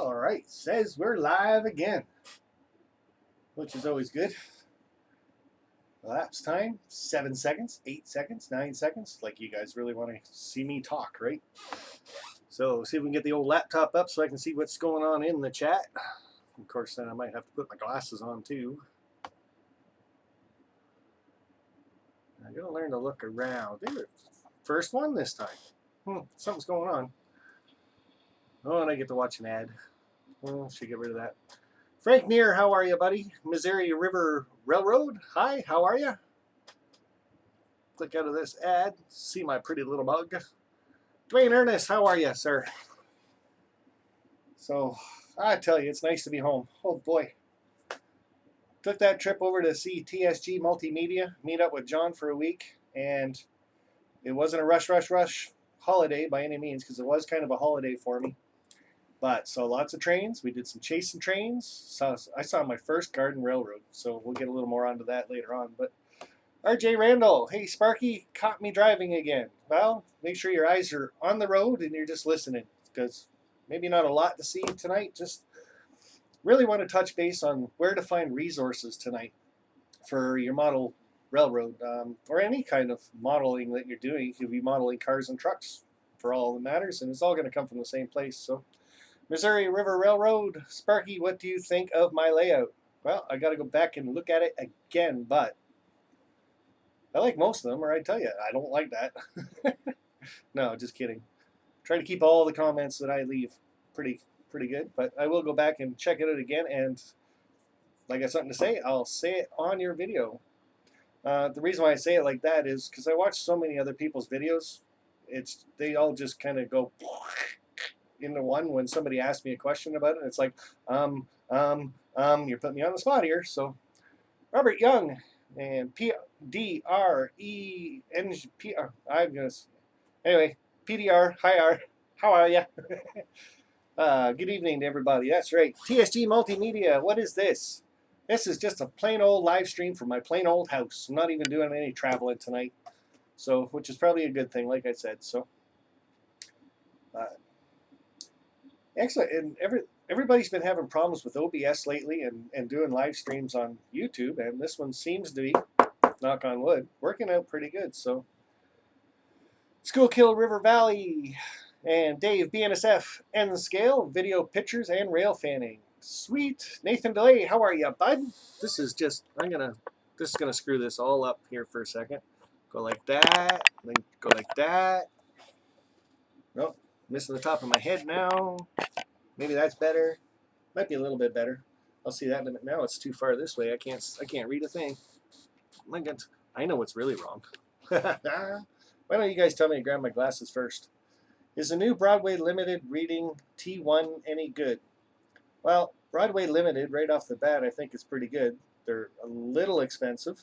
All right, says we're live again, which is always good. Elapsed time 7 seconds, 8 seconds, 9 seconds. Like you guys really want to see me talk, right? So see if we can get the old laptop up so I can see what's going on in the chat. Of course, then I might have to put my glasses on too. I gotta learn to look around. First one this time. Something's going on. Oh, and I get to watch an ad. Oh, should get rid of that. Frank Neer, how are you, buddy? Missouri River Railroad, hi, how are you? Click out of this ad, see my pretty little mug. Dwayne Ernest, how are you, sir? So, I tell you, it's nice to be home. Oh boy. Took that trip over to see TSG Multimedia, meet up with John for a week, and it wasn't a rush holiday by any means, because it was kind of a holiday for me. But saw lots of trains. We did some chasing trains. I saw my first garden railroad, so we'll get a little more onto that later on. But RJ Randall, hey Sparky, caught me driving again. Well, make sure your eyes are on the road and you're just listening, because maybe not a lot to see tonight. Just really want to touch base on where to find resources tonight for your model railroad, or any kind of modeling that you're doing. You could be modeling cars and trucks for all that matters, and it's all going to come from the same place. So Missouri River Railroad, Sparky, what do you think of my layout? Well, I got to go back and look at it again, but I like most of them, or I tell you, I don't like that. No, just kidding. Try to keep all the comments that I leave pretty good, but I will go back and check it out again, and like I got something to say, I'll say it on your video. The reason why I say it like that is because I watch so many other people's videos. They all just kind of go into one when somebody asks me a question about it. It's like, you're putting me on the spot here. So, Robert Young and PDRENGPR. Anyway, PDR. Hi, R. How are ya? Good evening to everybody. That's right. TSG Multimedia. What is this? This is just a plain old live stream from my plain old house. I'm not even doing any traveling tonight, so which is probably a good thing, like I said. So. Excellent, and everybody's been having problems with OBS lately and doing live streams on YouTube, and this one seems to be, knock on wood, working out pretty good. So, Schuylkill River Valley, and Dave BNSF, N Scale, video pictures and rail fanning. Sweet. Nathan DeLay, how are you, bud? This is just, this is gonna screw this all up here for a second. Go like that, then go like that. Nope. Missing the top of my head now. Maybe that's better. Might be a little bit better. I'll see that in a minute. Now it's too far this way. I can't read a thing. My God, I know what's really wrong. Why don't you guys tell me to grab my glasses first? Is the new Broadway Limited reading T1 any good? Well, Broadway Limited, right off the bat, I think is pretty good. They're a little expensive,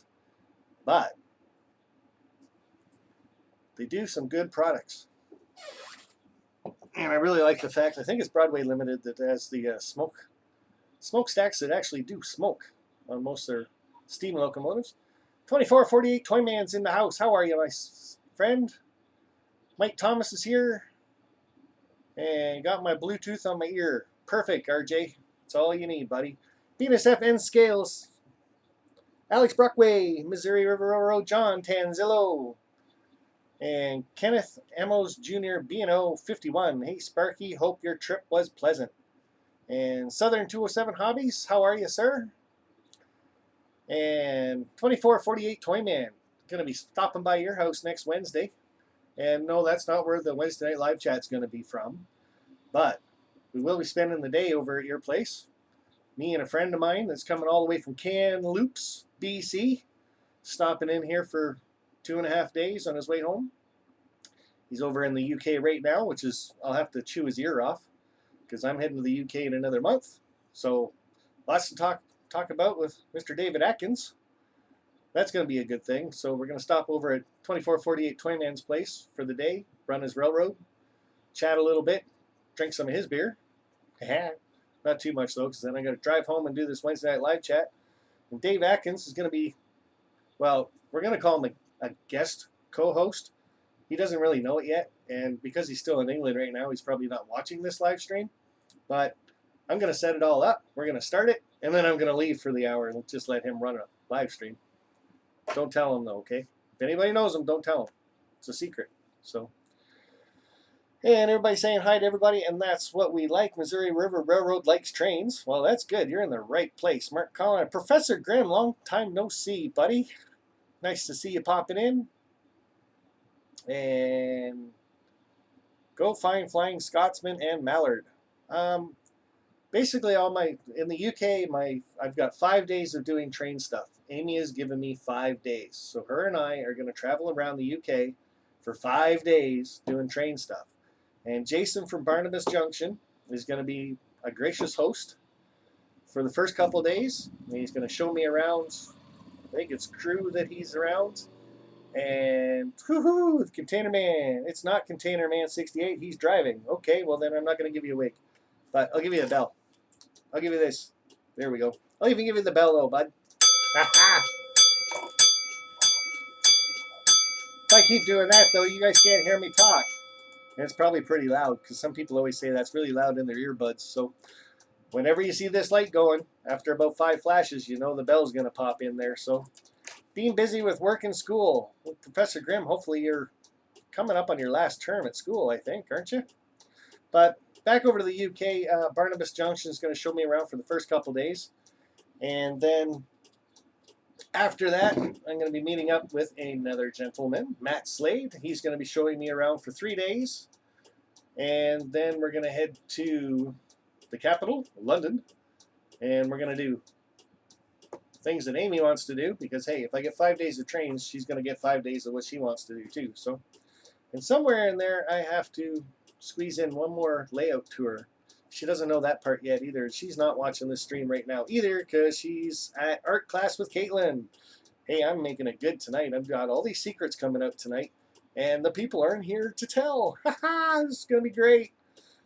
but they do some good products. And I really like the fact, I think it's Broadway Limited that has the smokestacks that actually do smoke on most of their steam locomotives. 2448 Toyman's in the house. How are you, my friend? Mike Thomas is here. And got my Bluetooth on my ear. Perfect, RJ. That's all you need, buddy. BNSF N Scales. Alex Brockway, Missouri River Railroad, John Tanzillo. And Kenneth Amos Jr. B&O 51. Hey Sparky, hope your trip was pleasant. And Southern 207 Hobbies, how are you, sir? And 2448 Toyman, gonna be stopping by your house next Wednesday. And no, that's not where the Wednesday night live chat's gonna be from. But we will be spending the day over at your place. Me and a friend of mine that's coming all the way from Kamloops, BC, stopping in here for 2.5 days on his way home. He's over in the UK right now, which is, I'll have to chew his ear off because I'm heading to the UK in another month. So lots to talk about with Mr. David Atkins. That's going to be a good thing. So we're going to stop over at 2448 Toyman's place for the day, run his railroad, chat a little bit, drink some of his beer. Not too much though, because then I got to drive home and do this Wednesday night live chat. And Dave Atkins is going to be, well, we're going to call him a guest co-host. He doesn't really know it yet, and because he's still in England right now, he's probably not watching this live stream. But I'm going to set it all up. We're going to start it, and then I'm going to leave for the hour and just let him run a live stream. Don't tell him, though, okay? If anybody knows him, don't tell him. It's a secret. So, and everybody's saying hi to everybody, and that's what we like. Missouri River Railroad likes trains. Well, that's good. You're in the right place. Mark Collin, Professor Grimm, long time no see, buddy. Nice to see you popping in. And go find Flying Scotsman and Mallard. Basically, in the UK, I've got 5 days of doing train stuff. Amy has given me 5 days, so her and I are going to travel around the UK for 5 days doing train stuff. And Jason from Barnabas Junction is going to be a gracious host for the first couple of days. He's going to show me around. I think it's Crew that he's around. And woohoo, Container Man. It's not Container Man 68. He's driving. Okay, well then I'm not going to give you a wig, but I'll give you a bell. I'll give you this. There we go. I'll even give you the bell though, bud. If I keep doing that though, you guys can't hear me talk. And it's probably pretty loud because some people always say that's really loud in their earbuds. So whenever you see this light going, after about 5 flashes, you know the bell's going to pop in there. So being busy with work and school. Well, Professor Grimm, hopefully you're coming up on your last term at school, I think, aren't you? But back over to the UK, Barnabas Junction is going to show me around for the first couple days. And then after that, I'm going to be meeting up with another gentleman, Matt Slade. He's going to be showing me around for 3 days. And then we're going to head to the capital, London. And we're going to do things that Amy wants to do. Because, hey, if I get 5 days of trains, she's going to get 5 days of what she wants to do, too. So, and somewhere in there, I have to squeeze in one more layout tour. She doesn't know that part yet either. She's not watching this stream right now either because she's at art class with Caitlin. Hey, I'm making it good tonight. I've got all these secrets coming out tonight, and the people aren't here to tell. Haha, this is going to be great.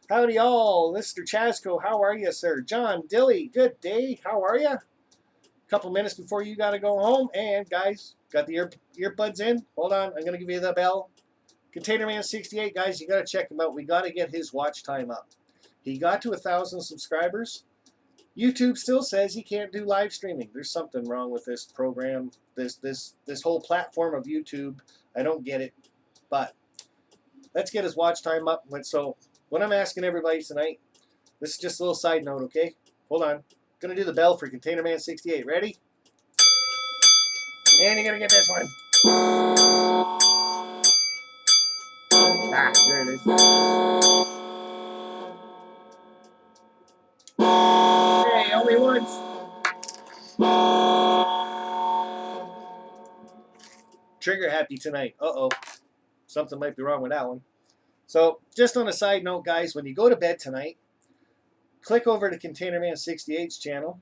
Howdy all. Mr. Chasco, how are you, sir? John Dilly, good day. How are you? A couple minutes before you got to go home. And, guys, got the earbuds in? Hold on. I'm going to give you the bell. Container Man 68, guys, you got to check him out. We got to get his watch time up. He got to 1,000 subscribers. YouTube still says he can't do live streaming. There's something wrong with this program, this whole platform of YouTube. I don't get it. But let's get his watch time up. So what I'm asking everybody tonight, this is just a little side note, okay? Hold on. I'm going to do the bell for Container Man 68. Ready? And you're going to get this one. Ah, there it is. Hey, only once. Trigger happy tonight. Uh-oh. Something might be wrong with that one. So, just on a side note, guys, when you go to bed tonight, click over to Container Man 68's channel,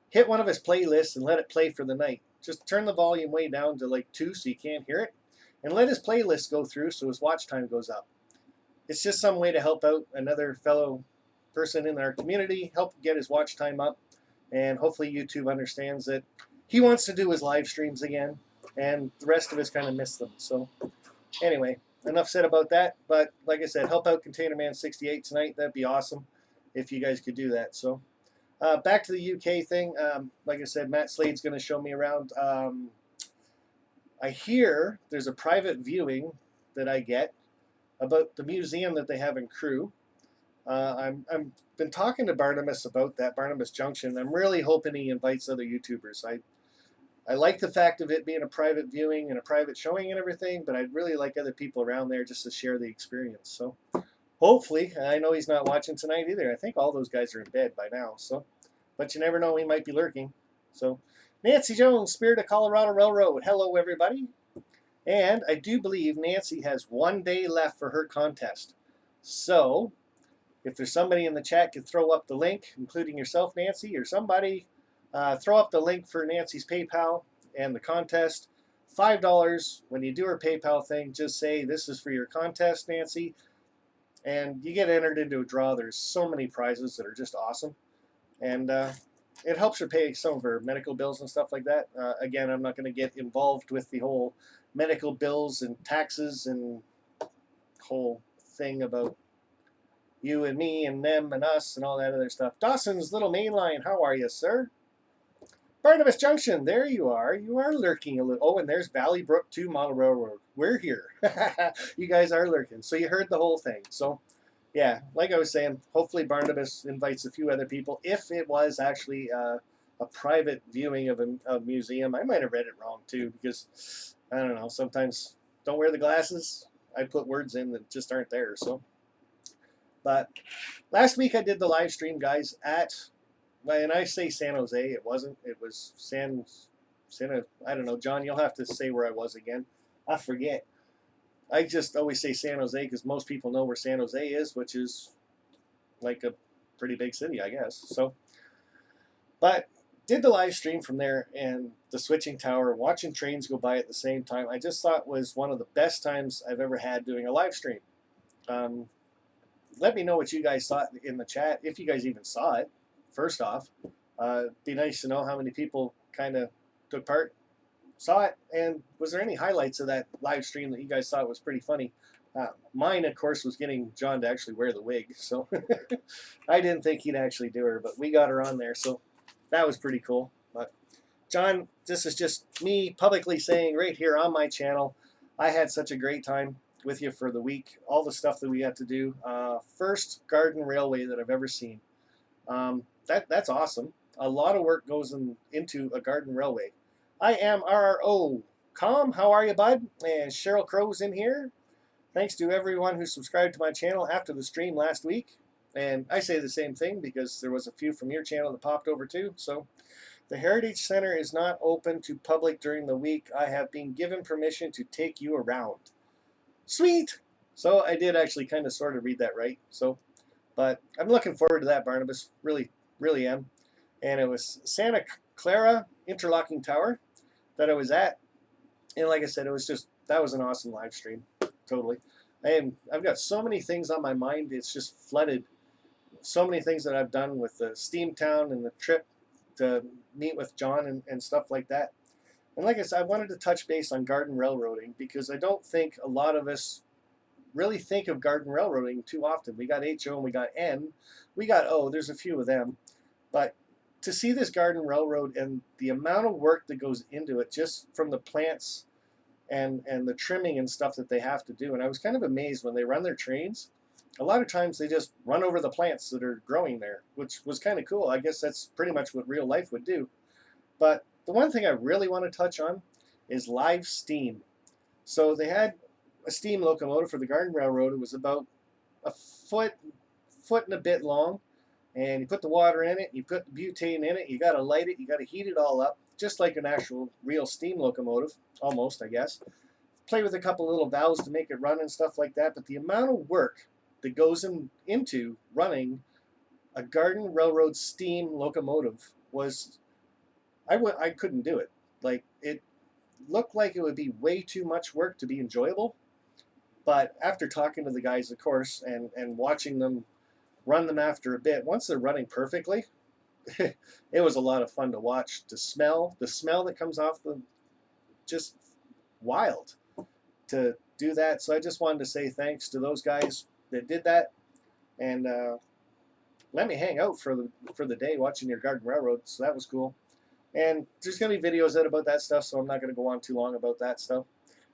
hit one of his playlists, and let it play for the night. Just turn the volume way down to like 2 so you can't hear it, and let his playlist go through so his watch time goes up. It's just some way to help out another fellow person in our community, help get his watch time up, and hopefully YouTube understands that he wants to do his live streams again, and the rest of us kind of miss them. So, anyway, enough said about that. But like I said, help out Container Man 68 tonight. That'd be awesome if you guys could do that. So back to the UK thing. Like I said, Matt Slade's going to show me around. I hear there's a private viewing that I get about the museum that they have in Crewe. I'm been talking to Barnabas about that, Barnabas Junction. I'm really hoping he invites other YouTubers. I like the fact of it being a private viewing and a private showing and everything, but I'd really like other people around there just to share the experience. So hopefully, I know he's not watching tonight either. I think all those guys are in bed by now. So, but you never know, he might be lurking. So, Nancy Jones, Spirit of Colorado Railroad. Hello, everybody. And I do believe Nancy has 1 day left for her contest. So, if there's somebody in the chat could throw up the link, including yourself, Nancy, or somebody, throw up the link for Nancy's PayPal and the contest. $5 when you do her PayPal thing. Just say this is for your contest, Nancy, and you get entered into a draw. There's so many prizes that are just awesome, and it helps her pay some of her medical bills and stuff like that. Again, I'm not going to get involved with the whole medical bills and taxes and whole thing about you and me and them and us and all that other stuff. Dawson's Little Mainline, how are you, sir? Barnabas Junction, there you are. You are lurking a little. Oh, and there's Valley Brook 2 Model Railroad. We're here. You guys are lurking. So you heard the whole thing. So, yeah, like I was saying, hopefully Barnabas invites a few other people. If it was actually a private viewing of a museum, I might have read it wrong too, because, I don't know, sometimes don't wear the glasses. I put words in that just aren't there. So, but last week I did the live stream, guys, at... And I say San Jose, it wasn't. It was I don't know. John, you'll have to say where I was again. I forget. I just always say San Jose because most people know where San Jose is, which is like a pretty big city, I guess. So, but did the live stream from there and the switching tower, watching trains go by at the same time. I just thought was one of the best times I've ever had doing a live stream. Let me know what you guys thought in the chat, if you guys even saw it. First off, be nice to know how many people kind of took part, saw it, and was there any highlights of that live stream that you guys thought was pretty funny? Mine, of course, was getting John to actually wear the wig, so I didn't think he'd actually do her, but we got her on there, so that was pretty cool. But John, this is just me publicly saying right here on my channel, I had such a great time with you for the week, all the stuff that we had to do. First garden railway that I've ever seen. That's awesome. A lot of work goes into a garden railway. I am RRO. Com, how are you, bud? And Cheryl Crow's in here. Thanks to everyone who subscribed to my channel after the stream last week. And I say the same thing because there was a few from your channel that popped over too. So the Heritage Center is not open to public during the week. I have been given permission to take you around. Sweet! So I did actually kind of sort of read that right. So, but I'm looking forward to that, Barnabas. Really am. And it was Santa Clara Interlocking Tower that I was at. And like I said, it was just, that was an awesome live stream. Totally. I've got so many things on my mind. It's just flooded. So many things that I've done with the Steamtown and the trip to meet with John and stuff like that. And like I said, I wanted to touch base on garden railroading because I don't think a lot of us really think of garden railroading too often. We got HO and we got N. We got O. There's a few of them. But to see this garden railroad and the amount of work that goes into it just from the plants and the trimming and stuff that they have to do. And I was kind of amazed when they run their trains. A lot of times they just run over the plants that are growing there, which was kind of cool. I guess that's pretty much what real life would do. But the one thing I really want to touch on is live steam. So they had a steam locomotive for the garden railroad. It was about a foot and a bit long. And you put the water in it, you put the butane in it, you got to light it, you got to heat it all up, just like an actual real steam locomotive, almost, I guess. Play with a couple little valves to make it run and stuff like that, but the amount of work that goes into running a garden railroad steam locomotive was, I couldn't do it. Like, it looked like it would be way too much work to be enjoyable, but after talking to the guys, of course, and watching them run them after a bit, once they're running perfectly, it was a lot of fun to watch. The smell that comes off them, just wild to do that. So I just wanted to say thanks to those guys that did that, and let me hang out for the day watching your garden railroad. So that was cool. And there's gonna be videos out about that stuff, so I'm not gonna go on too long about that stuff.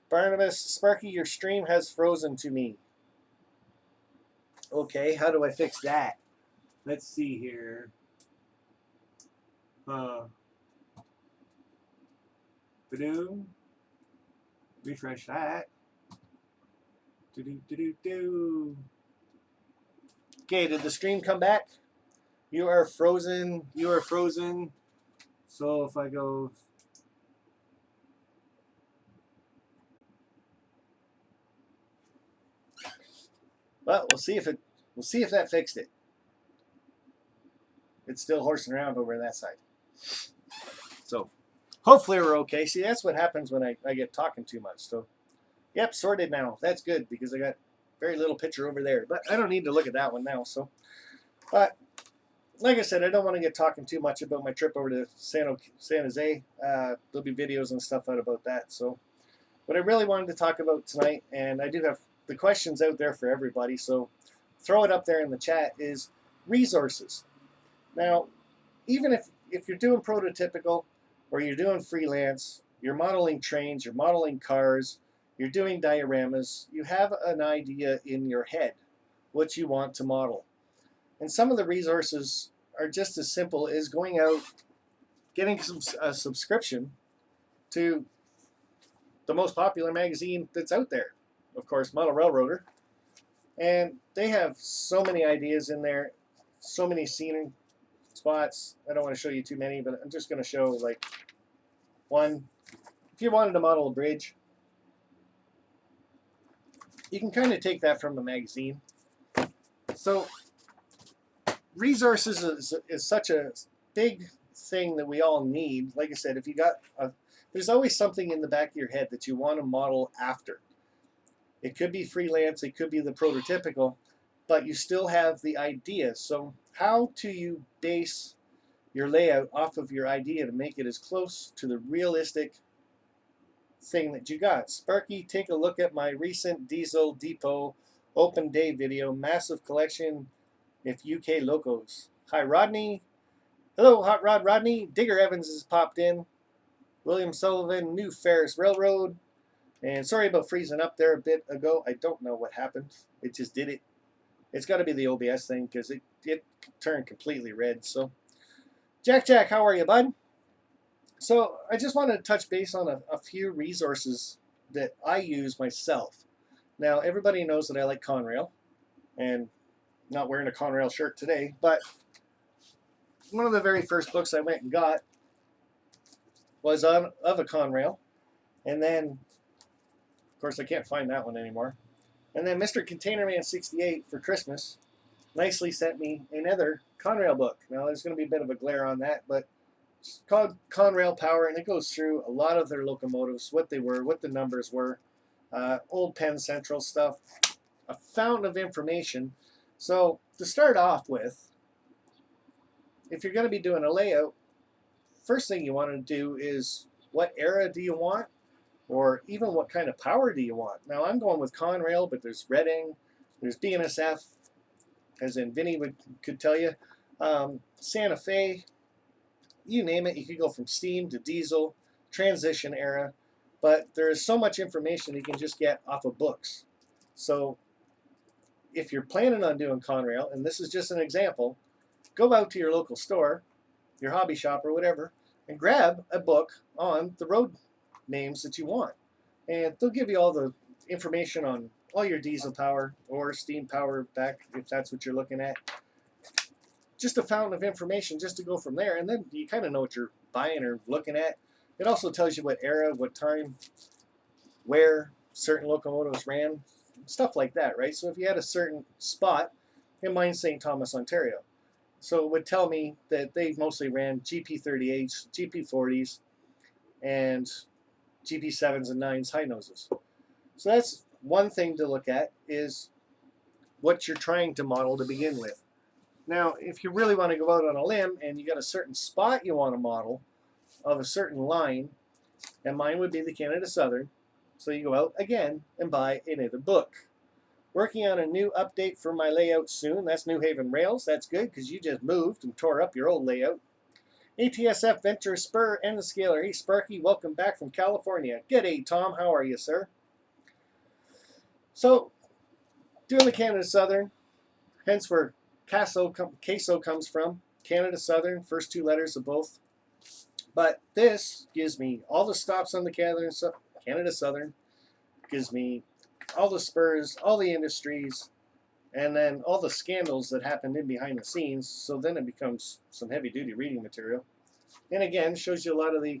Barnabas, Sparky, your stream has frozen to me. Okay, how do I fix that? Let's see here. Refresh that. Okay, did the stream come back? You are frozen. You are frozen. So if I go... Well, we'll see if that fixed it. It's still horsing around over on that side. So hopefully we're okay. See, that's what happens when I get talking too much. So, yep, sorted now. That's good because I got very little picture over there. But I don't need to look at that one now. So, but like I said, I don't want to get talking too much about my trip over to San Jose. There'll be videos and stuff out about that. So, what I really wanted to talk about tonight, and I do have the questions out there for everybody. So throw it up there in the chat, is resources. Now, even if you're doing prototypical or you're doing freelance, you're modeling trains, you're modeling cars, you're doing dioramas, you have an idea in your head what you want to model. And some of the resources are just as simple as going out, getting a subscription to the most popular magazine that's out there, of course, Model Railroader. And they have so many ideas in there, so many scenic spots. I don't want to show you too many, but I'm just going to show like one. If you wanted to model a bridge, you can kind of take that from the magazine. So resources is such a big thing that we all need. Like I said, if you got there's always something in the back of your head that you want to model after. It could be freelance, it could be the prototypical, but you still have the idea. So how do you base your layout off of your idea to make it as close to the realistic thing that you got? Sparky, take a look at my recent Diesel Depot open day video, massive collection of UK locos. Hi Rodney. Hello Hot Rod Rodney. Digger Evans has popped in. William Sullivan, New Ferris Railroad. And sorry about freezing up there a bit ago. I don't know what happened. It just did it. It's got to be the OBS thing because it turned completely red. So, Jack, how are you, bud? So I just wanted to touch base on a few resources that I use myself. Now, everybody knows that I like Conrail, and I'm not wearing a Conrail shirt today, but one of the very first books I went and got was of a Conrail, and then, of course, I can't find that one anymore. And then Mr. Containerman 68 for Christmas nicely sent me another Conrail book. Now, there's going to be a bit of a glare on that, but it's called Conrail Power, and it goes through a lot of their locomotives, what they were, what the numbers were, old Penn Central stuff, a fountain of information. So to start off with, if you're going to be doing a layout, first thing you want to do is what era do you want, or even what kind of power do you want. Now I'm going with Conrail, but there's Reading, there's BNSF, as in Vinny could tell you, Santa Fe, you name it. You could go from steam to diesel, transition era, but there is so much information you can just get off of books. So if you're planning on doing Conrail, and this is just an example, go out to your local store, your hobby shop or whatever, and grab a book on the road names that you want. And they'll give you all the information on all your diesel power or steam power back, if that's what you're looking at. Just a fountain of information just to go from there, and then you kind of know what you're buying or looking at. It also tells you what era, what time, where certain locomotives ran, stuff like that, right? So if you had a certain spot, in mine's St. Thomas, Ontario, so it would tell me that they mostly ran GP38s, GP40s, and GP7s and 9s high noses. So that's one thing to look at, is what you're trying to model to begin with. Now, if you really want to go out on a limb and you got a certain spot you want to model of a certain line, and mine would be the Canada Southern, so you go out again and buy another book. Working on a new update for my layout soon. That's New Haven Rails. That's good because you just moved and tore up your old layout. ATSF Venture Spur and the Scaler. Hey Sparky, welcome back from California. G'day Tom, how are you, sir? So, doing the Canada Southern, hence where queso comes from. Canada Southern, first two letters of both. But this gives me all the stops on the Canada Southern, gives me all the spurs, all the industries, and then all the scandals that happened in behind the scenes. So then it becomes some heavy-duty reading material. And again, shows you a lot of the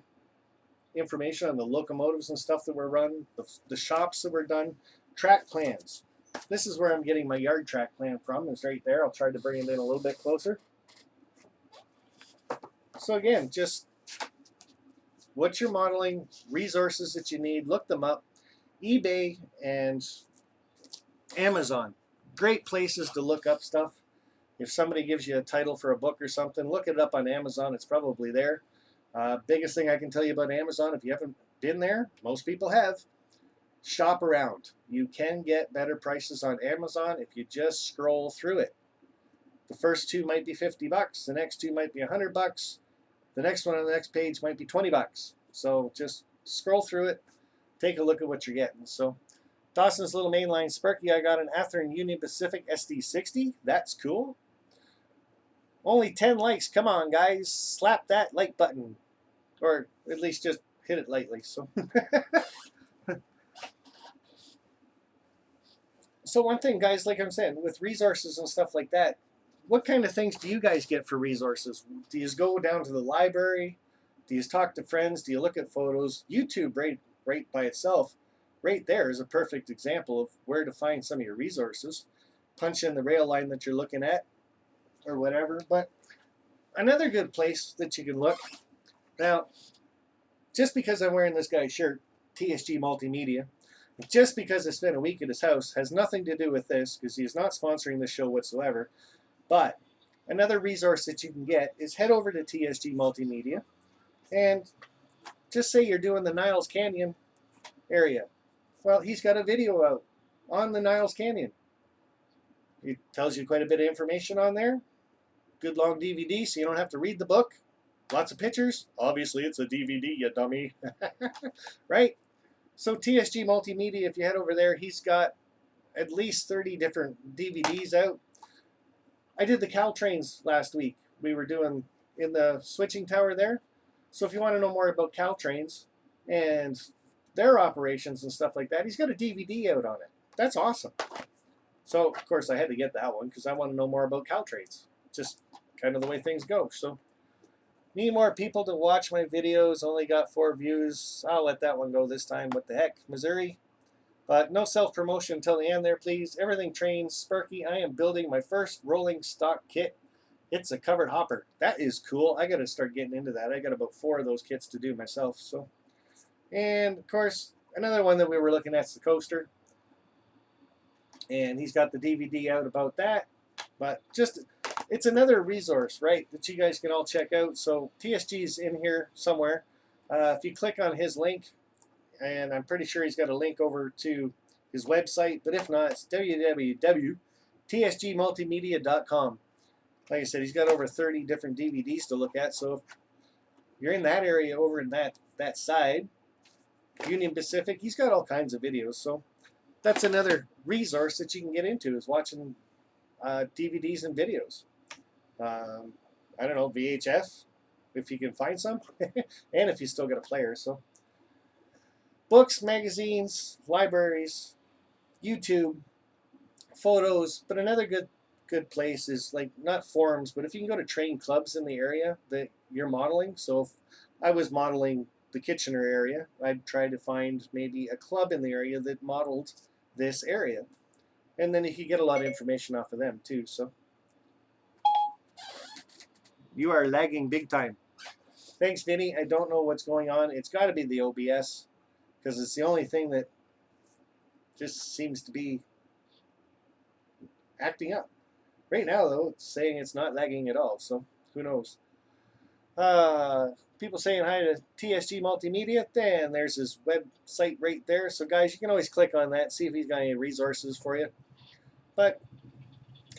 information on the locomotives and stuff that were run, the shops that were done, track plans. This is where I'm getting my yard track plan from. It's right there. I'll try to bring it in a little bit closer. So again, just what you're modeling, resources that you need, look them up. eBay and Amazon, great places to look up stuff. If somebody gives you a title for a book or something, look it up on Amazon. It's probably there. Biggest thing I can tell you about Amazon, if you haven't been there, most people have, shop around. You can get better prices on Amazon if you just scroll through it. The first two might be $50. The next two might be $100. The next one on the next page might be $20. So just scroll through it, take a look at what you're getting. So Dawson's Little Mainline Sparky, I got an Athearn Union Pacific SD60. That's cool. Only 10 likes. Come on, guys. Slap that like button. Or at least just hit it lightly. So so one thing, guys, like I'm saying, with resources and stuff like that, what kind of things do you guys get for resources? Do you go down to the library? Do you talk to friends? Do you look at photos? YouTube, right by itself, right there is a perfect example of where to find some of your resources. Punch in the rail line that you're looking at or whatever. But another good place that you can look, now, just because I'm wearing this guy's shirt, TSG Multimedia, just because I spent a week at his house, has nothing to do with this, because he's not sponsoring the show whatsoever. But another resource that you can get is head over to TSG Multimedia and just say you're doing the Niles Canyon area. Well, he's got a video out on the Niles Canyon. It tells you quite a bit of information on there. Good long DVD, so you don't have to read the book. Lots of pictures. Obviously, it's a DVD, you dummy. Right? So TSG Multimedia, if you head over there, he's got at least 30 different DVDs out. I did the Caltrains last week. We were doing in the switching tower there. So if you want to know more about Caltrains and their operations and stuff like that, he's got a DVD out on it. That's awesome. So, of course, I had to get that one because I want to know more about Caltrains. Just kind of the way things go. So, need more people to watch my videos. Only got 4 views. I'll let that one go this time. What the heck? Missouri. But no self-promotion until the end there, please. Everything Trains. Sparky, I am building my first rolling stock kit. It's a covered hopper. That is cool. I got to start getting into that. I got about 4 of those kits to do myself. So, and, of course, another one that we were looking at is the coaster. And he's got the DVD out about that. But just, it's another resource, right, that you guys can all check out. So TSG's in here somewhere. If you click on his link, and I'm pretty sure he's got a link over to his website, but if not, it's www.tsgmultimedia.com. Like I said, he's got over 30 different DVDs to look at. So if you're in that area over in that side, Union Pacific, he's got all kinds of videos. So that's another resource that you can get into, is watching DVDs and videos. I don't know, VHF, if you can find some, and if you still got a player. So books, magazines, libraries, YouTube, photos. But another good place is, like, not forums, but if you can go to train clubs in the area that you're modeling. So if I was modeling the Kitchener area, I'd try to find maybe a club in the area that modeled this area. And then you can get a lot of information off of them too. So you are lagging big time. Thanks, Vinny. I don't know what's going on. It's got to be the OBS, because it's the only thing that just seems to be acting up. Right now, though, it's saying it's not lagging at all. So who knows? People saying hi to TSG Multimedia. Then there's his website right there. So guys, you can always click on that, see if he's got any resources for you. But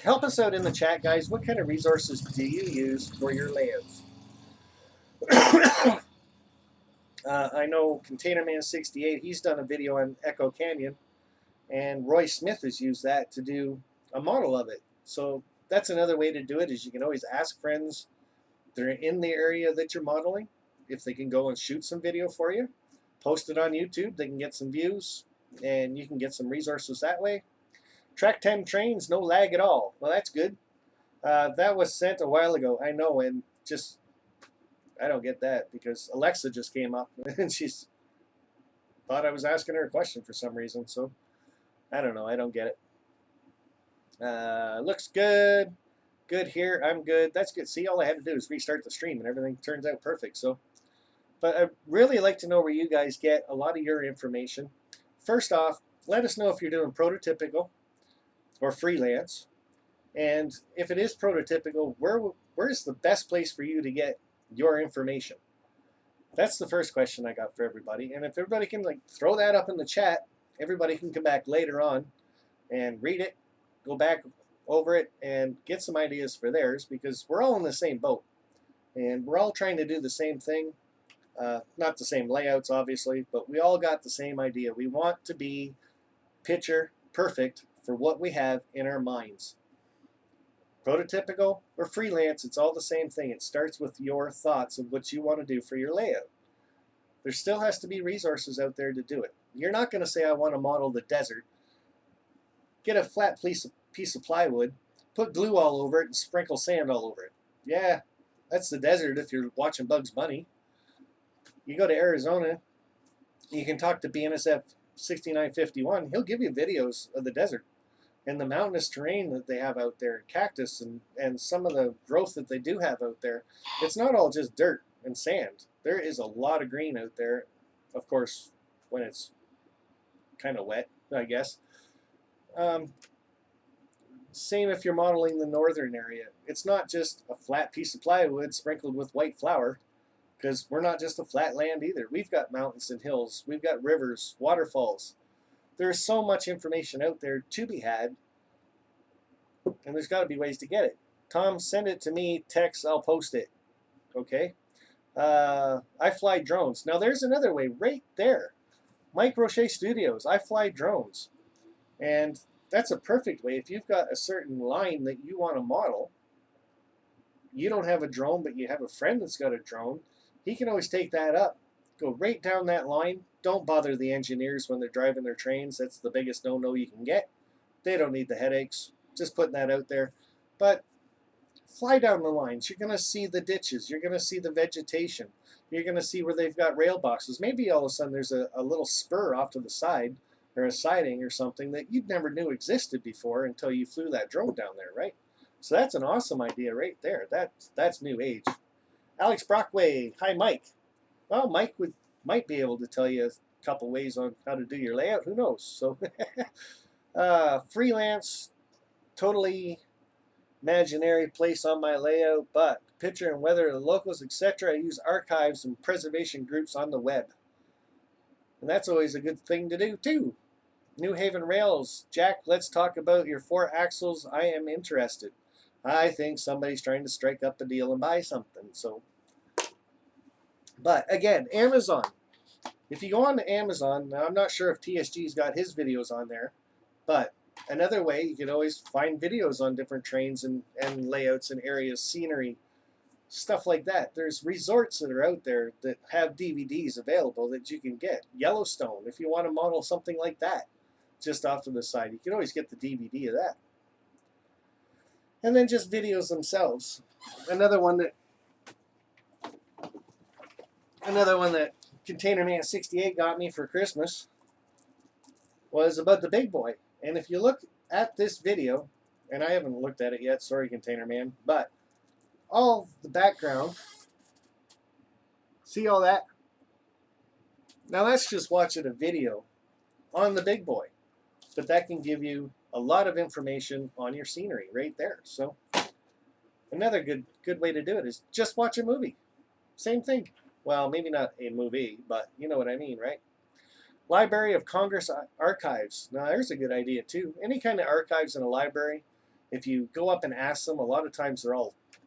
help us out in the chat, guys. What kind of resources do you use for your layouts? I know ContainerMan68, he's done a video on Echo Canyon, and Roy Smith has used that to do a model of it. So that's another way to do it, is you can always ask friends that are in the area that you're modeling if they can go and shoot some video for you. Post it on YouTube. They can get some views, and you can get some resources that way. Track 10 trains, no lag at all. Well, that's good. That was sent a while ago, I know, and just, I don't get that, because Alexa just came up and she's thought I was asking her a question for some reason. So I don't know. I don't get it. Looks good. Good here. I'm good. That's good. See, all I had to do is restart the stream and everything turns out perfect. So, but I'd really like to know where you guys get a lot of your information. First off, let us know if you're doing prototypical or freelance. And if it is prototypical, where's the best place for you to get your information? That's the first question I got for everybody. And if everybody can, like, throw that up in the chat, everybody can come back later on and read it, go back over it, and get some ideas for theirs, because we're all in the same boat and we're all trying to do the same thing. Not the same layouts, obviously, but we all got the same idea. We want to be picture perfect for what we have in our minds. Prototypical or freelance, it's all the same thing. It starts with your thoughts of what you want to do for your layout. There still has to be resources out there to do it. You're not going to say, I want to model the desert. Get a flat piece of plywood, put glue all over it, and sprinkle sand all over it. Yeah, that's the desert if you're watching Bugs Bunny. You go to Arizona, you can talk to BNSF 6951. He'll give you videos of the desert and the mountainous terrain that they have out there, cactus and some of the growth that they do have out there. It's not all just dirt and sand. There is a lot of green out there, of course, when it's kind of wet, I guess. Same if you're modeling the northern area. It's not just a flat piece of plywood sprinkled with white flour, because we're not just a flat land either. We've got mountains and hills. We've got rivers, waterfalls. There's so much information out there to be had, and there's got to be ways to get it. Tom, send it to me, text, I'll post it. Okay? I fly drones. Now there's another way right there. Mike Roche Studios, I fly drones. And that's a perfect way. If you've got a certain line that you want to model, you don't have a drone, but you have a friend that's got a drone, he can always take that up, go right down that line. Don't bother the engineers when they're driving their trains. That's the biggest no-no you can get. They don't need the headaches. Just putting that out there. But fly down the lines. You're going to see the ditches. You're going to see the vegetation. You're going to see where they've got rail boxes. Maybe all of a sudden there's a little spur off to the side or a siding or something that you never knew existed before until you flew that drone down there, right? So that's an awesome idea right there. That's new age. Alex Brockway. Hi, Mike. Well, Mike might be able to tell you a couple ways on how to do your layout. Who knows? So freelance, totally imaginary place on my layout, but picture and weather of the locals, etc. I use archives and preservation groups on the web. And that's always a good thing to do too. New Haven Rails. Jack, let's talk about your 4 axles. I am interested. I think somebody's trying to strike up a deal and buy something. So, but again, Amazon. If you go on to Amazon, now I'm not sure if TSG's got his videos on there, but another way, you can always find videos on different trains and layouts and areas, scenery, stuff like that. There's resorts that are out there that have DVDs available that you can get. Yellowstone, if you want to model something like that, just off to the side, you can always get the DVD of that. And then just videos themselves. Another one that Container Man 68 got me for Christmas was about the big boy. And if you look at this video, and I haven't looked at it yet, sorry Container Man, but all the background, see all that? Now that's just watching a video on the big boy, but that can give you a lot of information on your scenery right there. So another good way to do it is just watch a movie. Same thing. Well, maybe not a movie, but you know what I mean, right? Library of Congress archives. Now there's a good idea too. Any kind of archives in a library, if you go up and ask them, a lot of times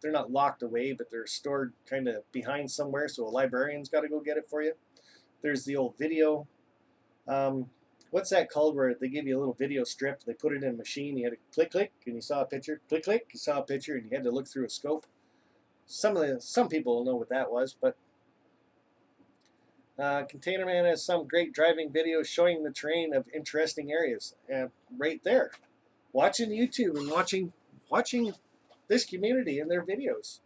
they're not locked away, but they're stored kind of behind somewhere, so a librarian's got to go get it for you. There's the old video. What's that called where they give you a little video strip, they put it in a machine, you had to click, click, and you saw a picture, click, click, you saw a picture, and you had to look through a scope. Some people will know what that was, but Container Man has some great driving videos showing the terrain of interesting areas. Right there. Watching YouTube and watching this community and their videos.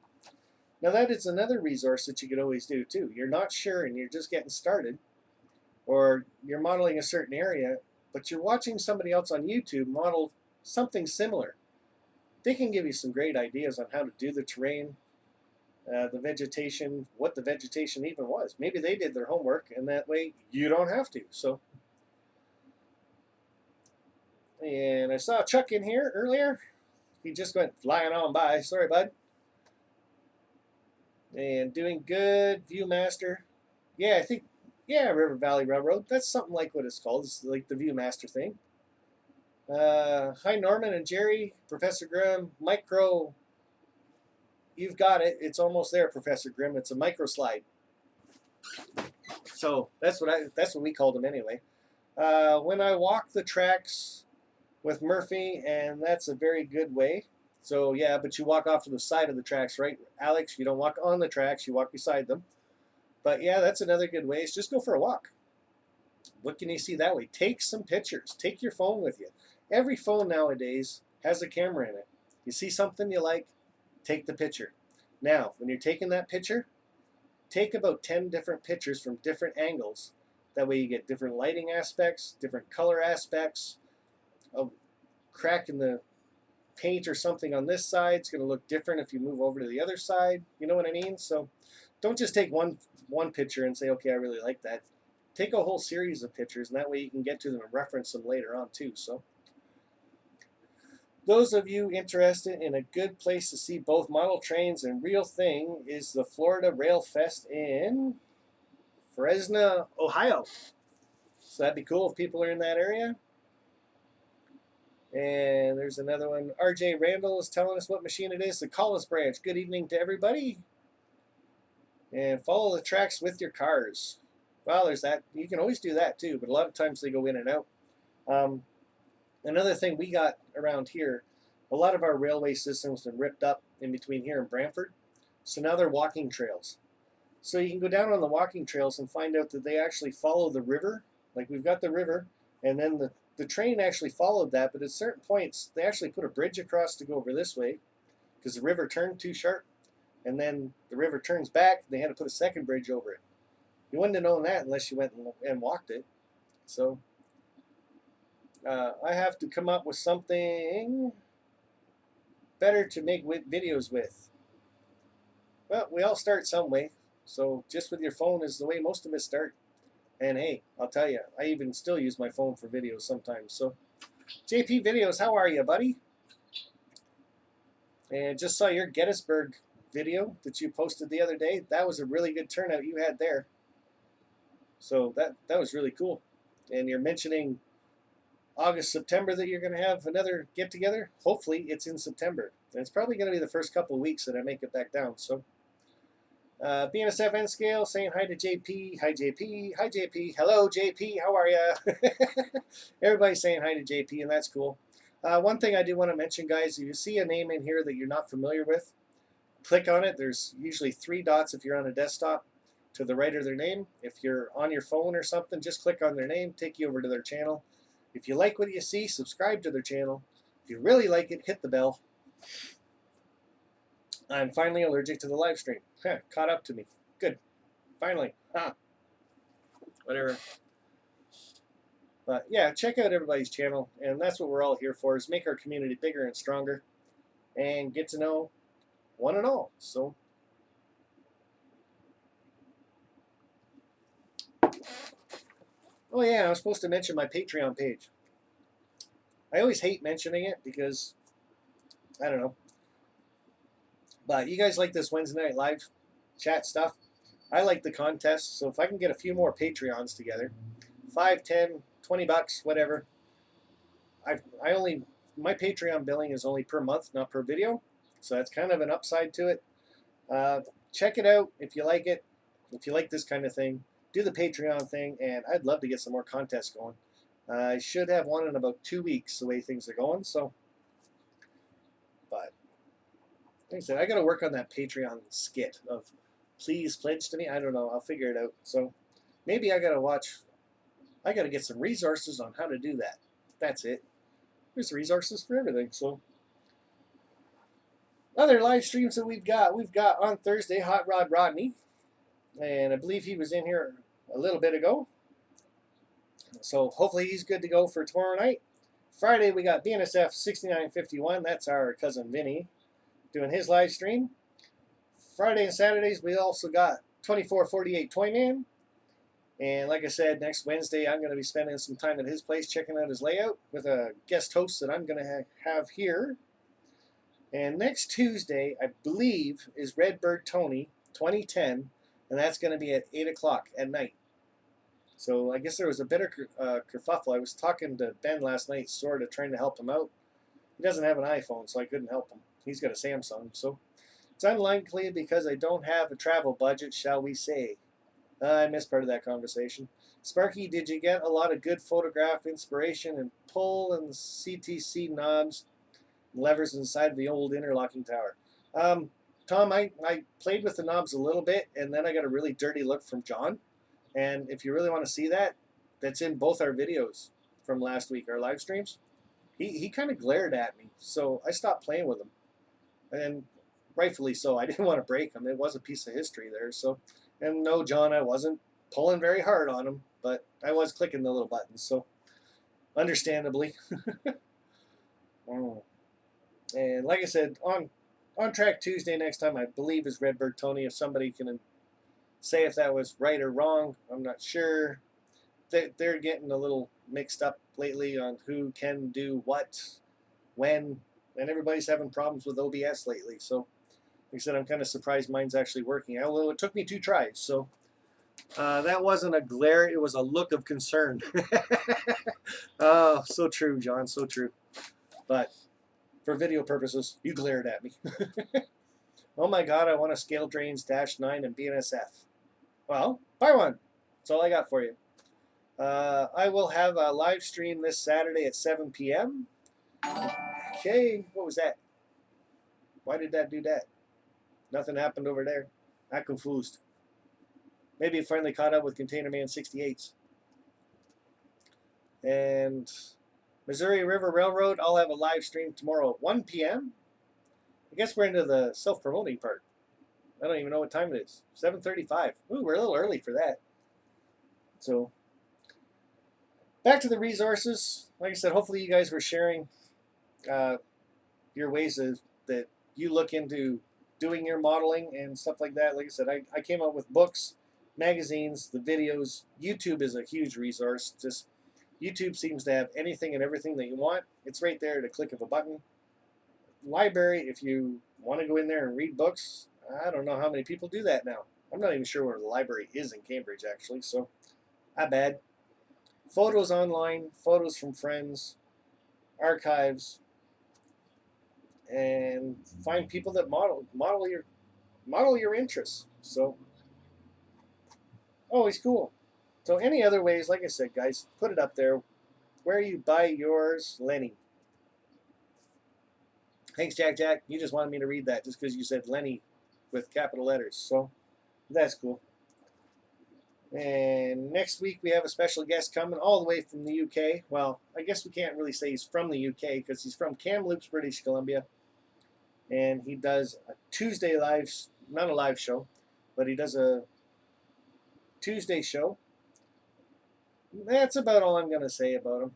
Now that is another resource that you could always do too. You're not sure and you're just getting started, or you're modeling a certain area, but you're watching somebody else on YouTube model something similar. They can give you some great ideas on how to do the terrain, the vegetation, what the vegetation even was. Maybe they did their homework, and that way you don't have to. So, and I saw Chuck in here earlier. He just went flying on by. Sorry, bud. And doing good, Viewmaster. Yeah, I think Yeah, River Valley Railroad. That's something like what it's called. It's like the Viewmaster thing. Hi, Norman and Jerry, Professor Grimm, micro. You've got it. It's almost there, Professor Grimm. It's a micro slide. So that's what we called them anyway. When I walk the tracks with Murphy, and that's a very good way. So yeah, but you walk off to the side of the tracks, right, Alex? You don't walk on the tracks, you walk beside them. But yeah, that's another good way. Is just go for a walk. What can you see that way? Take some pictures. Take your phone with you. Every phone nowadays has a camera in it. You see something you like, take the picture. Now, when you're taking that picture, take about 10 different pictures from different angles. That way you get different lighting aspects, different color aspects. A crack in the paint or something on this side is going to look different if you move over to the other side. You know what I mean? So don't just take one picture and say, okay, I really like that. Take a whole series of pictures, and that way you can get to them and reference them later on too. So those of you interested in a good place to see both model trains and real thing is the Florida Rail Fest in Fresno, Ohio. So that'd be cool if people are in that area. And there's another one. RJ Randall is telling us what machine it is. The Collis branch. Good evening to everybody. And follow the tracks with your cars. Well, there's that. You can always do that too, but a lot of times they go in and out. Another thing we got around here, a lot of our railway systems have been ripped up in between here and Brantford. So now they're walking trails. So you can go down on the walking trails and find out that they actually follow the river. Like we've got the river, and then the train actually followed that, but at certain points they actually put a bridge across to go over this way because the river turned too sharp, and then the river turns back, and they had to put a second bridge over it. You wouldn't have known that unless you went and walked it. So I have to come up with something better to make videos with. Well, we all start some way, so just with your phone is the way most of us start. And hey, I'll tell you, I even still use my phone for videos sometimes. So, JP Videos, how are you, buddy? And just saw your Gettysburg video that you posted the other day. That was a really good turnout you had there. So that was really cool. And you're mentioning August, September that you're going to have another get-together. Hopefully, it's in September. And it's probably going to be the first couple of weeks that I make it back down. So. BNSF N Scale saying hi to JP. Hi JP. Hi JP. Hello JP. How are ya? Everybody's saying hi to JP, and that's cool. One thing I do want to mention, guys, if you see a name in here that you're not familiar with, click on it. There's usually 3 dots if you're on a desktop to the right of their name. If you're on your phone or something, just click on their name, take you over to their channel. If you like what you see, subscribe to their channel. If you really like it, hit the bell. I'm finally allergic to the live stream. Caught up to me. Good. Finally. Whatever. But yeah, check out everybody's channel, and that's what we're all here for, is make our community bigger and stronger and get to know one and all. So oh yeah, I was supposed to mention my Patreon page. I always hate mentioning it because I don't know. But you guys like this Wednesday night live chat stuff. I like the contest, so if I can get a few more Patreons together, 5, 10, 20 bucks, whatever. My Patreon billing is only per month, not per video, so that's kind of an upside to it. Check it out if you like it. If you like this kind of thing, do the Patreon thing, and I'd love to get some more contests going. I should have one in about 2 weeks, the way things are going. So, but like I said, I got to work on that Patreon skit of please pledge to me. I don't know. I'll figure it out. So maybe I got to get some resources on how to do that. That's it. There's resources for everything. So other live streams that we've got on Thursday, Hot Rod Rodney. And I believe he was in here a little bit ago. So hopefully he's good to go for tomorrow night. Friday we got BNSF 6951. That's our cousin Vinny doing his live stream. Friday and Saturdays we also got 2448 Toyman. And like I said, next Wednesday I'm going to be spending some time at his place checking out his layout with a guest host that I'm going to have here. And next Tuesday, I believe, is Redbird Tony 2010, and that's going to be at 8 o'clock at night. So I guess there was a bit of kerfuffle. I was talking to Ben last night, sort of trying to help him out. He doesn't have an iPhone, so I couldn't help him. He's got a Samsung, so it's unlikely because I don't have a travel budget, shall we say. I missed part of that conversation. Sparky, did you get a lot of good photograph inspiration and pull and CTC knobs and levers inside the old interlocking tower? Tom, I played with the knobs a little bit, and then I got a really dirty look from John. And if you really want to see that, that's in both our videos from last week, our live streams. He kind of glared at me, so I stopped playing with him. And rightfully so. I didn't want to break him. It was a piece of history there. So, and no, John, I wasn't pulling very hard on him, but I was clicking the little buttons. So, understandably. And like I said, on track Tuesday next time, I believe, is Redbird Tony. If somebody can say if that was right or wrong, I'm not sure. They're getting a little mixed up lately on who can do what, when, and everybody's having problems with OBS lately. So, like I said, I'm kind of surprised mine's actually working, although it took me 2 tries. So, that wasn't a glare, it was a look of concern. Oh, so true, John, so true. But for video purposes, you glared at me. Oh my God, I want a Scale Drains -9 and BNSF. Well, buy one. That's all I got for you. I will have a live stream this Saturday at 7 p.m. Okay, what was that? Why did that do that? Nothing happened over there. I'm confused. Maybe it finally caught up with Container Man 68s. And Missouri River Railroad, I'll have a live stream tomorrow at 1 p.m. I guess we're into the self-promoting part. I don't even know what time it is. 7:35. Ooh, we're a little early for that. So, back to the resources. Like I said, hopefully you guys were sharing your ways that you look into doing your modeling and stuff like that. Like I said, I came up with books, magazines, the videos. YouTube is a huge resource. Just YouTube seems to have anything and everything that you want. It's right there at a click of a button. Library, if you want to go in there and read books, I don't know how many people do that now. I'm not even sure where the library is in Cambridge, actually, so not bad. Photos online, photos from friends, archives, and find people that model your interests. So always cool. So any other ways, like I said, guys, put it up there. Where you buy yours, Lenny. Thanks, Jack. You just wanted me to read that just because you said Lenny with capital letters. So that's cool. And next week we have a special guest coming all the way from the UK. Well, I guess we can't really say he's from the UK because he's from Kamloops, British Columbia. And he does a Tuesday live, not a live show, but he does a Tuesday show. That's about all I'm going to say about him.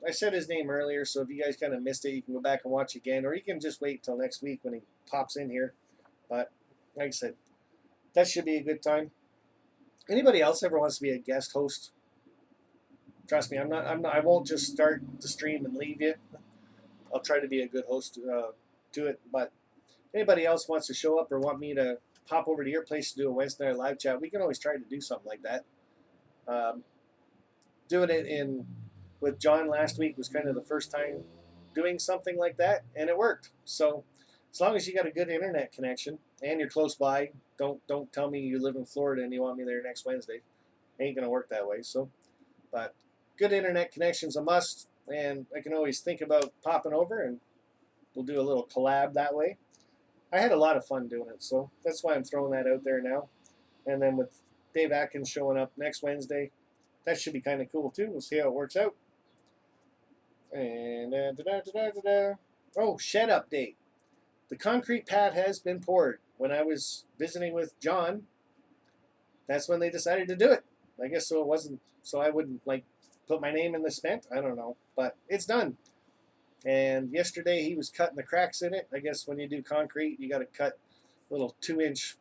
I said his name earlier, so if you guys kind of missed it, you can go back and watch again, or you can just wait till next week when he pops in here. But like I said, that should be a good time. Anybody else ever wants to be a guest host? Trust me, I won't just start the stream and leave you. I'll try to be a good host to it. But anybody else wants to show up or want me to pop over to your place to do a Wednesday night live chat, we can always try to do something like that. Doing it with John last week was kind of the first time doing something like that, and it worked. So as long as you got a good internet connection and you're close by, don't tell me you live in Florida and you want me there next Wednesday. Ain't gonna work that way. So, but good internet connection's a must, and I can always think about popping over and we'll do a little collab that way. I had a lot of fun doing it, so that's why I'm throwing that out there now. And then with Dave Atkins showing up next Wednesday, that should be kind of cool too. We'll see how it works out. And oh, shed update. The concrete pad has been poured. When I was visiting with John, that's when they decided to do it. I guess so it wasn't, so I wouldn't like put my name in the cement. I don't know, but it's done. And yesterday he was cutting the cracks in it. I guess when you do concrete, you got to cut little 2-inch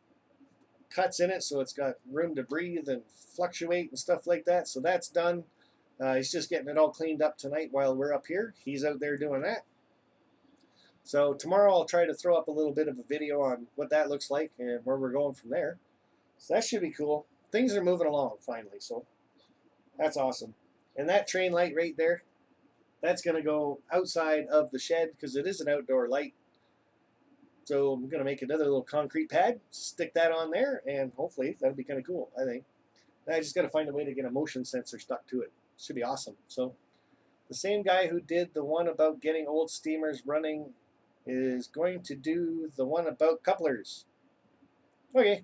cuts in it so it's got room to breathe and fluctuate and stuff like that. So that's done. He's just getting it all cleaned up tonight while we're up here. He's out there doing that. So tomorrow I'll try to throw up a little bit of a video on what that looks like and where we're going from there. So that should be cool. Things are moving along finally. So That's awesome. And that train light right there, that's going to go outside of the shed because it is an outdoor light. So I'm going to make another little concrete pad, stick that on there, and hopefully that'll be kind of cool, I think. I just got to find a way to get a motion sensor stuck to it. Should be awesome. So the same guy who did the one about getting old steamers running is going to do the one about couplers. Okay.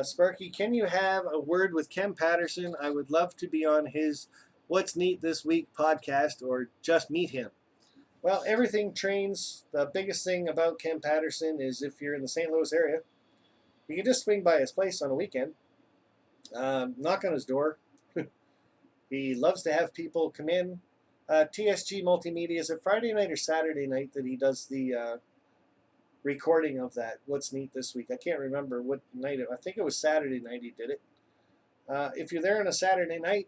Sparky, can you have a word with Ken Patterson? I would love to be on his What's Neat This Week podcast or just meet him. Well, everything trains. The biggest thing about Ken Patterson is if you're in the St. Louis area, you can just swing by his place on a weekend, knock on his door. He loves to have people come in. TSG Multimedia, is it Friday night or Saturday night that he does the recording of that What's Neat This Week? I can't remember what night. I think it was Saturday night he did it. If you're there on a Saturday night,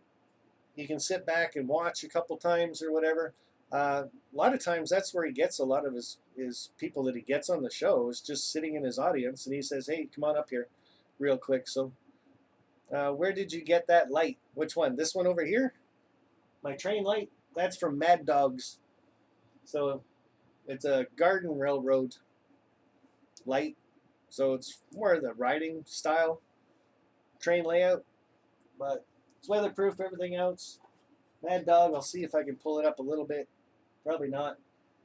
you can sit back and watch a couple times or whatever. A lot of times that's where he gets a lot of his people that he gets on the show is just sitting in his audience, and he says, hey, come on up here real quick. So where did you get that light? Which one? This one over here? My train light? That's from Mad Dogs. So it's a Garden Railroad light. So it's more of the riding style train layout. But it's weatherproof, everything else. Mad Dog, I'll see if I can pull it up a little bit. Probably not.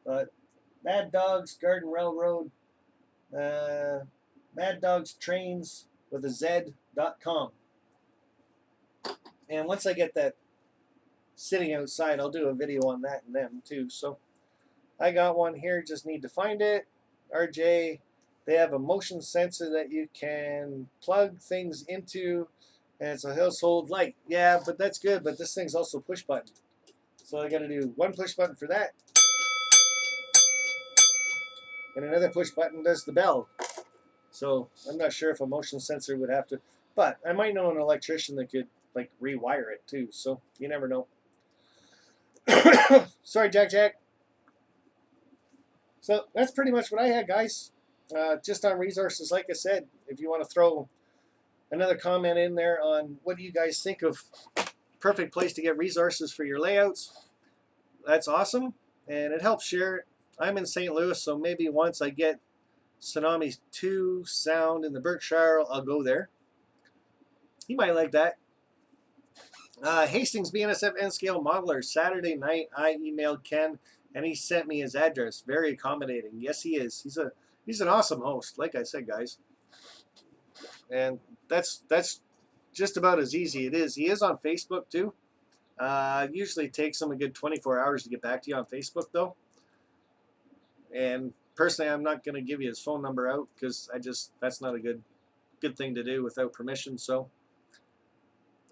But Mad Dogs, Garden Railroad, Mad Dogs Trains with a Z.com. And once I get that sitting outside, I'll do a video on that and them too. So I got one here, just need to find it. RJ, they have a motion sensor that you can plug things into, and it's a household light. Yeah, but that's good, but this thing's also push button. So I got to do one push button for that, and another push button does the bell. So I'm not sure if a motion sensor would have to, but I might know an electrician that could like rewire it too. So you never know. Sorry, Jack. So that's pretty much what I had, guys. Just on resources, like I said, if you want to throw another comment in there on what do you guys think of perfect place to get resources for your layouts, that's awesome, and it helps share. I'm in St. Louis, so maybe once I get Tsunami 2 sound in the Berkshire, I'll go there. You might like that. Hastings BNSF N-Scale Modeler, Saturday night, I emailed Ken, and he sent me his address. Very accommodating. Yes, he is. He's an awesome host, like I said, guys. And that's just about as easy it is. He is on Facebook, too. Usually takes him a good 24 hours to get back to you on Facebook, though. And personally, I'm not going to give you his phone number out because that's not a good thing to do without permission. So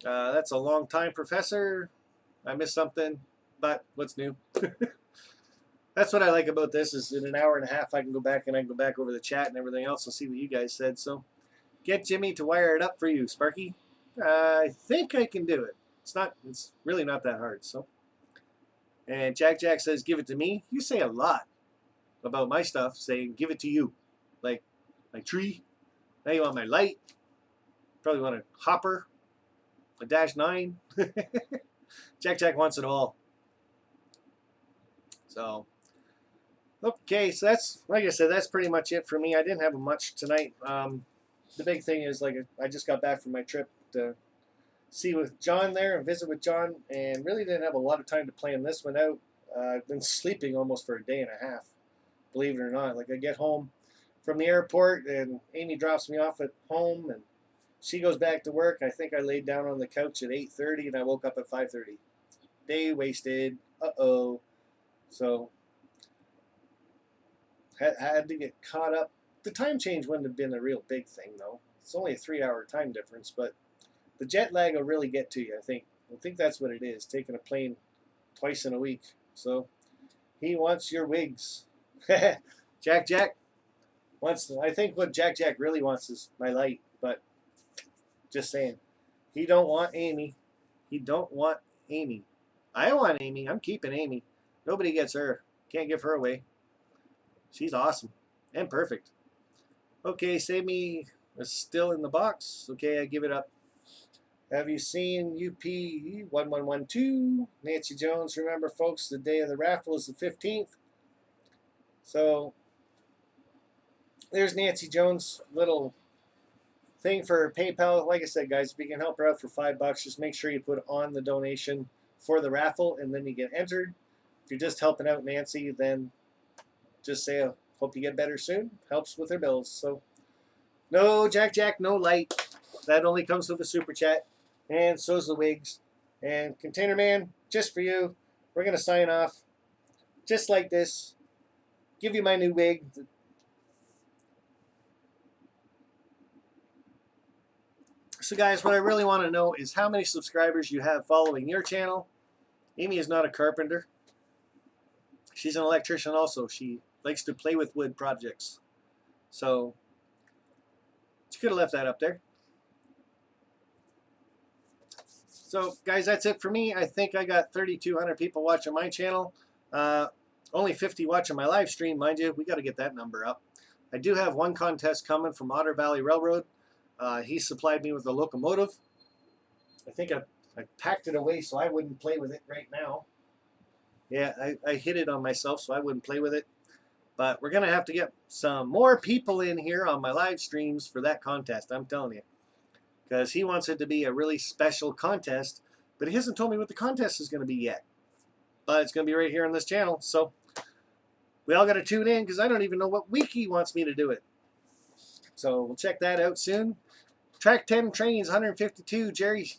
that's a long time, Professor. I missed something, but what's new? That's what I like about this is in an hour and a half I can go back over the chat and everything else and see what you guys said. So get Jimmy to wire it up for you, Sparky. I think I can do it. It's really not that hard. So, and Jack says, give it to me. You say a lot about my stuff, saying give it to you. Like my tree. Now you want my light. Probably want a hopper. A -9. Jack wants it all. So, okay, so that's, like I said, that's pretty much it for me. I didn't have much tonight. The big thing is, like, I just got back from my trip to see with John there and visit with John, and really didn't have a lot of time to plan this one out. I've been sleeping almost for a day and a half, believe it or not. Like, I get home from the airport, and Amy drops me off at home, and she goes back to work. I think I laid down on the couch at 8:30, and I woke up at 5:30. Day wasted. Uh-oh. So, had to get caught up. The time change wouldn't have been a real big thing, though. It's only a 3-hour time difference, but the jet lag will really get to you, I think. I think that's what it is, taking a plane twice in a week. So, he wants your wigs. Jack wants, I think what Jack really wants is my light, but just saying. He don't want Amy. He don't want Amy. I want Amy. I'm keeping Amy. Nobody gets her. Can't give her away. She's awesome and perfect. Okay, save me. It's still in the box. Okay, I give it up. Have you seen UP 1112? Nancy Jones, remember folks, the day of the raffle is the 15th. So there's Nancy Jones' little thing for PayPal. Like I said, guys, if you can help her out for $5, just make sure you put on the donation for the raffle, and then you get entered. If you're just helping out Nancy, then just say, hope you get better soon. Helps with her bills. So no Jack, no light. That only comes with a super chat. And so's the wigs. And Container Man, just for you, we're going to sign off just like this. Give you my new wig. So guys, what I really want to know is how many subscribers you have following your channel. Amy is not a carpenter. She's an electrician also. She likes to play with wood projects. So, she could have left that up there. So, guys, that's it for me. I think I got 3,200 people watching my channel. Only 50 watching my live stream, mind you. We got to get that number up. I do have one contest coming from Otter Valley Railroad. He supplied me with a locomotive. I think I packed it away so I wouldn't play with it right now. Yeah, I hid it on myself so I wouldn't play with it. But we're going to have to get some more people in here on my live streams for that contest, I'm telling you. Because he wants it to be a really special contest, but he hasn't told me what the contest is going to be yet. But it's going to be right here on this channel. So we all got to tune in because I don't even know what week he wants me to do it. So we'll check that out soon. Track 10 trains, 152, Jerry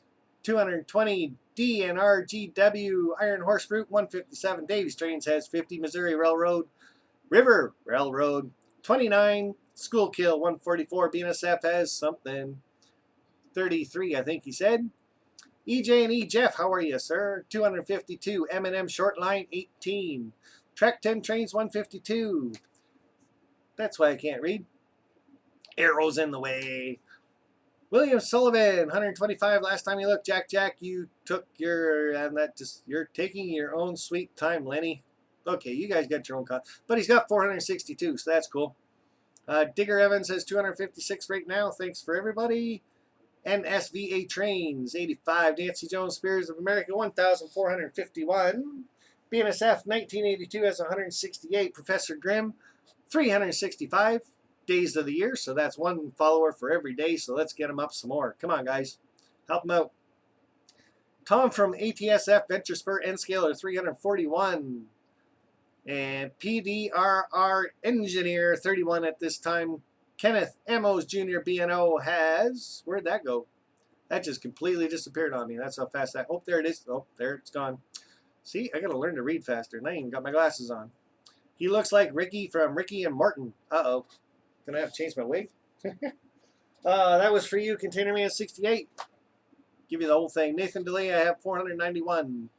220, DNRGW, Iron Horse Route 157, Davies Trains has 50, Missouri Railroad, River Railroad 29, Schuylkill 144, BNSF has something, 33 I think he said. EJ&E Jeff, how are you, sir? 252, M&M Short Line 18, Track 10 Trains 152. That's why I can't read. Arrows in the way. William Sullivan, 125. Last time you looked, Jack, you took your, and that just, you're taking your own sweet time, Lenny. Okay, you guys got your own cut. But he's got 462, so that's cool. Digger Evans has 256 right now. Thanks for everybody. NSVA Trains, 85. Nancy Jones Spears of America, 1,451. BNSF, 1982 has 168. Professor Grimm, 365. Days of the year, so that's one follower for every day, so let's get him up some more. Come on, guys. Help him out. Tom from ATSF Venture Spur N Scaler 341. And PDRR Engineer 31 at this time. Kenneth Amos Jr. BNO has, where'd that go? That just completely disappeared on me. That's how fast that, oh, there it is. Oh, there it's gone. See, I gotta learn to read faster, and I even got my glasses on. He looks like Ricky from Ricky and Morton. Uh-oh. Gonna have to change my wig. That was for you, Container Man 68. Give you the whole thing. Nathan DeLay, I have 491.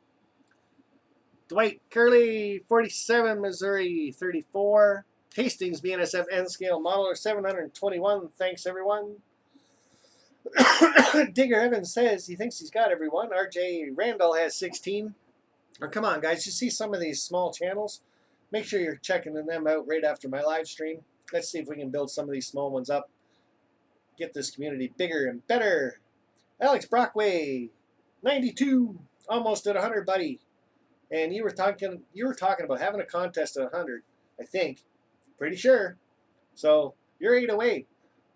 Dwight Curley, 47, Missouri 34. Hastings BNSF N scale modeler 721. Thanks everyone. Digger Evans says he thinks he's got everyone. RJ Randall has 16. Oh, come on, guys. You see some of these small channels? Make sure you're checking them out right after my live stream. Let's see if we can build some of these small ones up. Get this community bigger and better. Alex Brockway, 92, almost at 100, buddy. And you were talking about having a contest at 100, I think. Pretty sure. So you're 8 away.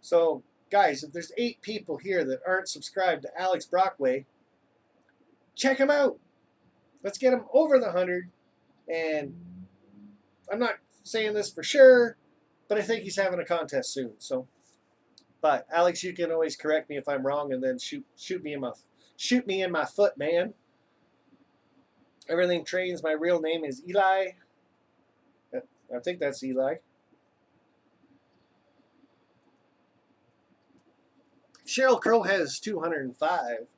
So guys, if there's 8 people here that aren't subscribed to Alex Brockway, check him out. Let's get him over the 100. And I'm not saying this for sure, but I think he's having a contest soon. So, but Alex, you can always correct me if I'm wrong, and then shoot me in my foot, man. Everything Trains. My real name is Eli. I think that's Eli. Cheryl Crow has 205,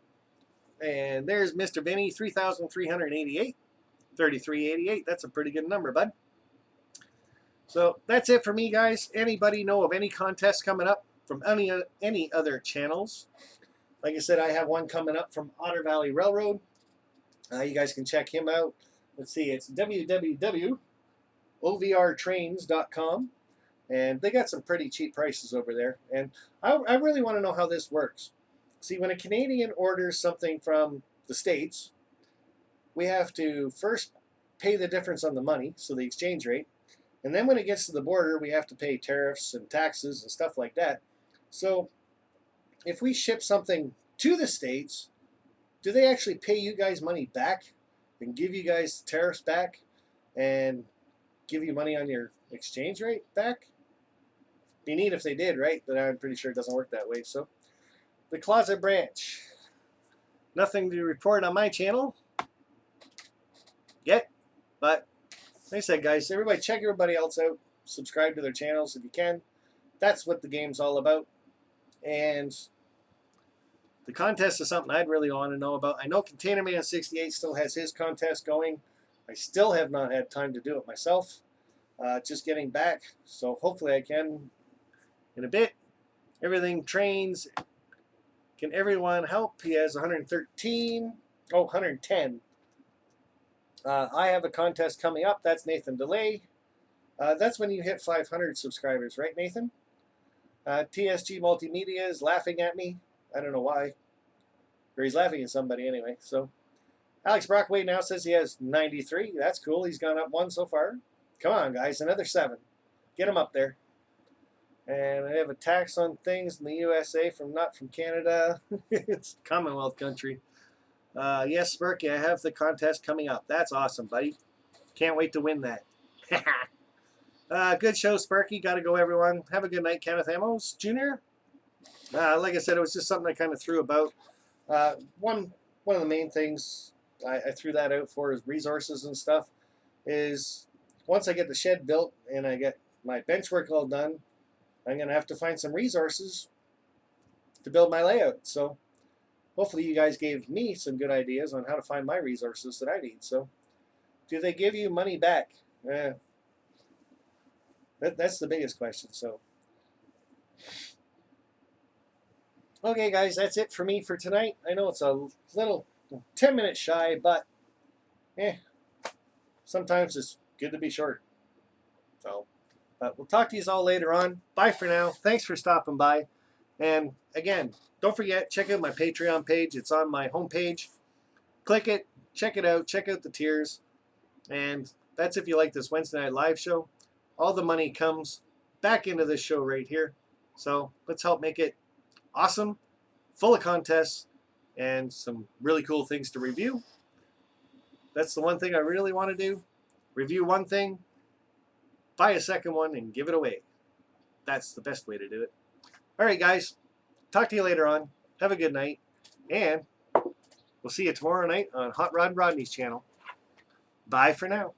and there's Mr. Vinny 3,388, 3388. That's a pretty good number, bud. So that's it for me, guys. Anybody know of any contests coming up from any other channels? Like I said, I have one coming up from Otter Valley Railroad. You guys can check him out. Let's see, it's www.ovrtrains.com. And they got some pretty cheap prices over there. And I really want to know how this works. See, when a Canadian orders something from the States, we have to first pay the difference on the money, so the exchange rate, and then when it gets to the border, we have to pay tariffs and taxes and stuff like that. So if we ship something to the States, do they actually pay you guys money back and give you guys tariffs back and give you money on your exchange rate back? Be neat if they did, right? But I'm pretty sure it doesn't work that way. So the closet branch. Nothing to report on my channel yet, but like I said, guys, everybody check everybody else out. Subscribe to their channels if you can. That's what the game's all about. And the contest is something I'd really want to know about. I know Container Man 68 still has his contest going. I still have not had time to do it myself. Just getting back, so hopefully I can in a bit. Everything trains. Can everyone help? He has 113. Oh, 110. I have a contest coming up. That's Nathan DeLay. That's when you hit 500 subscribers, right, Nathan? TSG Multimedia is laughing at me. I don't know why. Or he's laughing at somebody anyway. So Alex Brockway now says he has 93. That's cool. He's gone up 1 so far. Come on, guys. Another 7. Get him up there. And I have a tax on things in the USA not from Canada. It's Commonwealth country. Yes, Sparky, I have the contest coming up. That's awesome, buddy. Can't wait to win that. Good show, Sparky. Got to go, everyone. Have a good night, Kenneth Amos Jr. Like I said, it was just something I kind of threw about. One of the main things I threw that out for is resources and stuff. Is once I get the shed built and I get my bench work all done, I'm going to have to find some resources to build my layout. So hopefully you guys gave me some good ideas on how to find my resources that I need. So do they give you money back? That's the biggest question. So okay, guys, that's it for me for tonight. I know it's a little 10 minutes shy, but sometimes it's good to be short. So, but we'll talk to you all later on. Bye for now. Thanks for stopping by. And again, don't forget, check out my Patreon page. It's on my homepage. Click it, check it out, check out the tiers. And that's if you like this Wednesday night live show. All the money comes back into this show right here. So let's help make it awesome, full of contests, and some really cool things to review. That's the one thing I really want to do. Review one thing, buy a second one, and give it away. That's the best way to do it. All right, guys. Talk to you later on. Have a good night. And we'll see you tomorrow night on Hot Rod Rodney's channel. Bye for now.